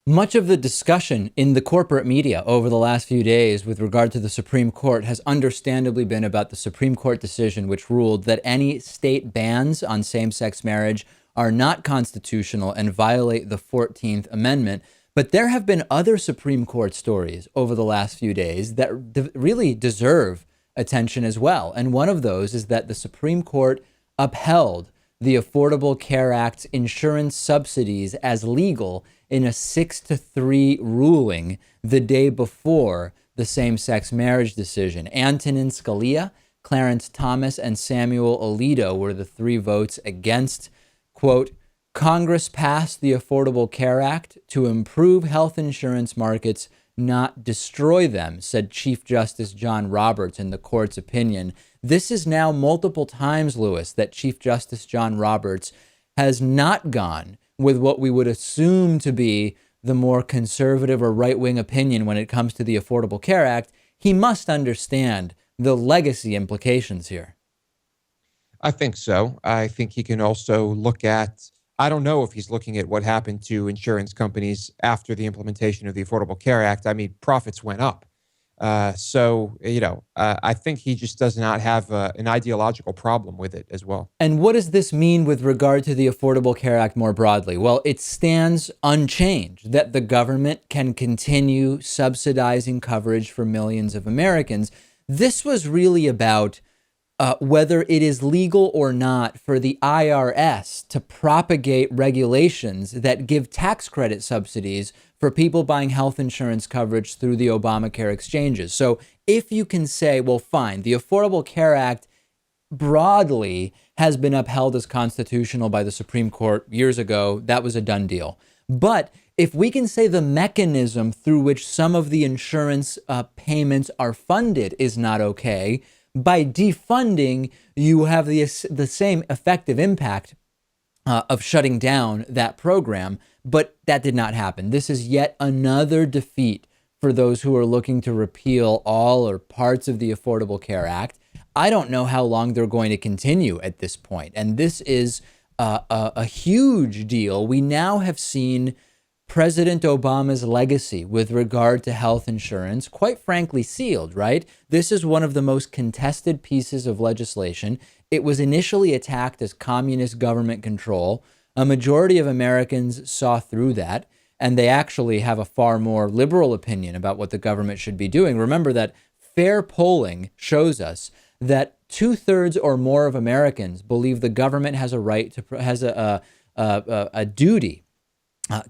Much of the discussion in the corporate media over the last few days with regard to the Supreme Court has understandably been about the Supreme Court decision, which ruled that any state bans on same sex marriage are not constitutional and violate the 14th Amendment. But there have been other Supreme Court stories over the last few days that really deserve attention as well. And one of those is that the Supreme Court upheld the Affordable Care Act's insurance subsidies as legal in a 6-3 ruling the day before the same-sex marriage decision. Antonin Scalia, Clarence Thomas, and Samuel Alito were the three votes against. Quote, Congress passed the Affordable Care Act to improve health insurance markets, not destroy them, said Chief Justice John Roberts in the court's opinion. This is now multiple times, Lewis, that Chief Justice John Roberts has not gone with what we would assume to be the more conservative or right-wing opinion when it comes to the Affordable Care Act. He must understand the legacy implications here. I think so. I think he can also look at, I don't know if he's looking at what happened to insurance companies after the implementation of the Affordable Care Act. I mean, profits went up. I think he just does not have an ideological problem with it as well. And what does this mean with regard to the Affordable Care Act more broadly? Well, it stands unchanged that the government can continue subsidizing coverage for millions of Americans. This was really about whether it is legal or not for the IRS to propagate regulations that give tax credit subsidies for people buying health insurance coverage through the Obamacare exchanges. So if you can say, well, fine, the Affordable Care Act broadly has been upheld as constitutional by the Supreme Court years ago, that was a done deal. But if we can say the mechanism through which some of the insurance payments are funded is not okay, by defunding, you have the same effective impact of shutting down that program. But that did not happen. This is yet another defeat for those who are looking to repeal all or parts of the Affordable Care Act. I don't know how long they're going to continue at this point. And this is a huge deal. We now have seen President Obama's legacy with regard to health insurance, quite frankly, sealed, right? This is one of the most contested pieces of legislation. It was initially attacked as communist government control. A majority of Americans saw through that, and they actually have a far more liberal opinion about what the government should be doing. Remember that fair polling shows us that 2/3 or more of Americans believe the government has a right to has a duty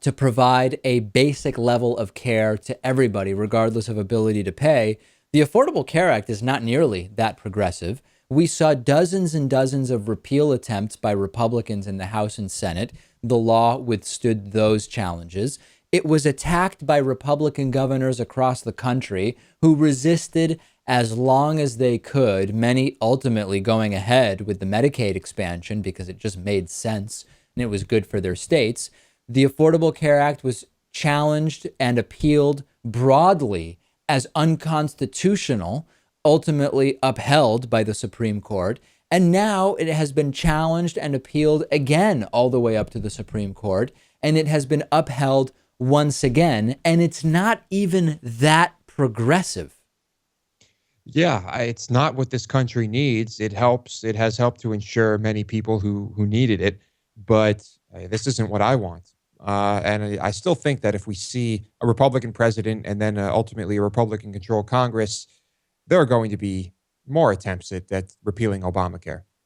to provide a basic level of care to everybody, regardless of ability to pay. The Affordable Care Act is not nearly that progressive. We saw dozens and dozens of repeal attempts by Republicans in the House and Senate. The law withstood those challenges. It was attacked by Republican governors across the country who resisted as long as they could, many ultimately going ahead with the Medicaid expansion because it just made sense and it was good for their states. The Affordable Care Act was challenged and appealed broadly as unconstitutional, ultimately upheld by the Supreme Court. And now it has been challenged and appealed again all the way up to the Supreme Court. And it has been upheld once again. And it's not even that progressive. Yeah, it's not what this country needs. It helps. It has helped to insure many people who needed it. But this isn't what I want. And I still think that if we see a Republican president and then ultimately a Republican-controlled Congress, there are going to be more attempts at repealing Obamacare.